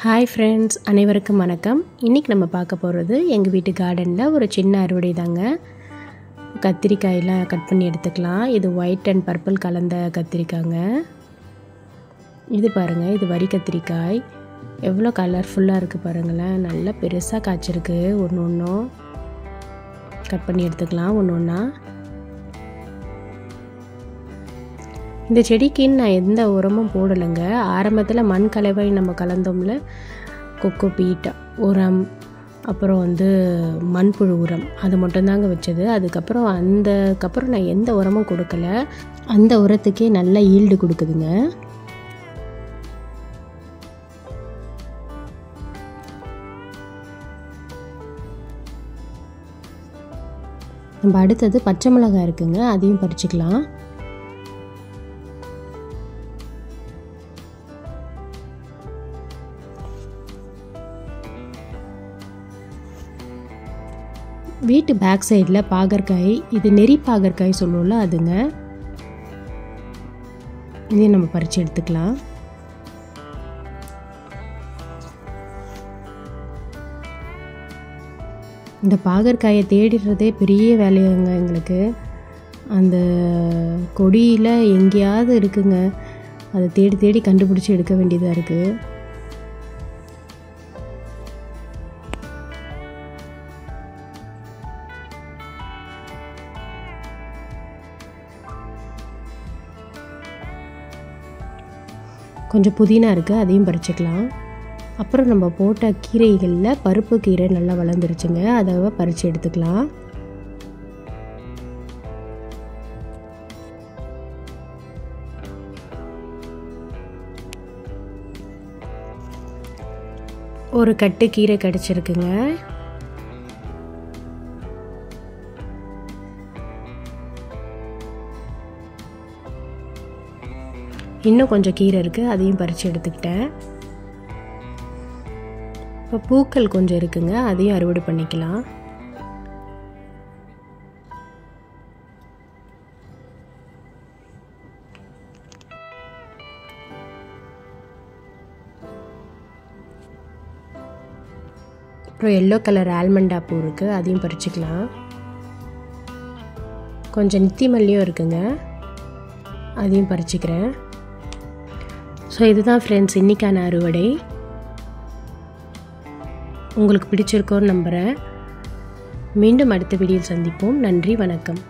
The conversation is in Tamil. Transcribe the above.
ஹாய் ஃப்ரெண்ட்ஸ், அனைவருக்கும் வணக்கம். இன்றைக்கி நம்ம பார்க்க போகிறது எங்கள் வீட்டு கார்டனில் ஒரு சின்ன அறுவடை தாங்க. கத்திரிக்காயெலாம் கட் பண்ணி எடுத்துக்கலாம். இது ஒயிட் அண்ட் பர்பிள் கலந்த கத்திரிக்காய்ங்க. இது பாருங்கள், இது வரி கத்திரிக்காய். எவ்வளோ கலர்ஃபுல்லாக இருக்குது பாருங்களேன். நல்லா பெருசாக காய்ச்சிருக்கு. ஒன்று ஒன்றும் கட் பண்ணி எடுத்துக்கலாம் ஒன்று ஒன்றா. இந்த செடிக்குன்னு நான் எந்த உரமும் போடலைங்க. ஆரம்பத்தில் மண் கலவை நம்ம கலந்தோம்ல, கொக்கோ பீட் உரம், அப்புறம் மண்புழு உரம், அது மட்டும்தாங்க வச்சது. அதுக்கப்புறம் நான் எந்த உரமும் கொடுக்கல. அந்த உரத்துக்கே நல்ல ஈல்டு கொடுக்குதுங்க. நம்ம அடுத்தது பச்சை மிளகாய் இருக்குங்க, அதையும் பறிச்சுக்கலாம். வீட்டு பேக் சைடில் பாகற்காய், இது நெறி பாகற்காய் சொல்லுவோம்ல, அதுங்க. இதையும் நம்ம பறித்து எடுத்துக்கலாம். இந்த பாகற்காயை தேடிடுறதே பெரிய வேலையாங்க எங்களுக்கு. அந்த கொடியில் எங்கேயாவது இருக்குங்க, அதை தேடி தேடி கண்டுபிடிச்சி எடுக்க வேண்டியதாக இருக்குது. கொஞ்சம் புதினா இருக்குது, அதையும் பறிச்சுக்கலாம். அப்புறம் நம்ம போட்ட கீரைகளில் பருப்பு கீரை நல்லா வளர்ந்துருச்சுங்க, அதை பறித்து எடுத்துக்கலாம். ஒரு கட்டு கீரை கிடச்சிருக்குங்க. இன்னும் கொஞ்சம் கீரை இருக்குது, அதையும் பறித்து எடுத்துக்கிட்டேன். இப்போ பூக்கள் கொஞ்சம் இருக்குங்க, அதையும் அறுவடை பண்ணிக்கலாம். அப்புறம் எல்லோ கலர் ஆல்மண்டா பூ இருக்குது, அதையும் பறிச்சுக்கலாம். கொஞ்சம் நித்தி மல்லியும் இருக்குங்க, அதையும் பறிச்சுக்கிறேன். ஸோ இதுதான் ஃப்ரெண்ட்ஸ் இன்றைக்கான அறுவடை. உங்களுக்கு பிடிச்சிருக்கோன்னு நம்புகிறேன். மீண்டும் அடுத்த வீடியோவில் சந்திப்போம். நன்றி, வணக்கம்.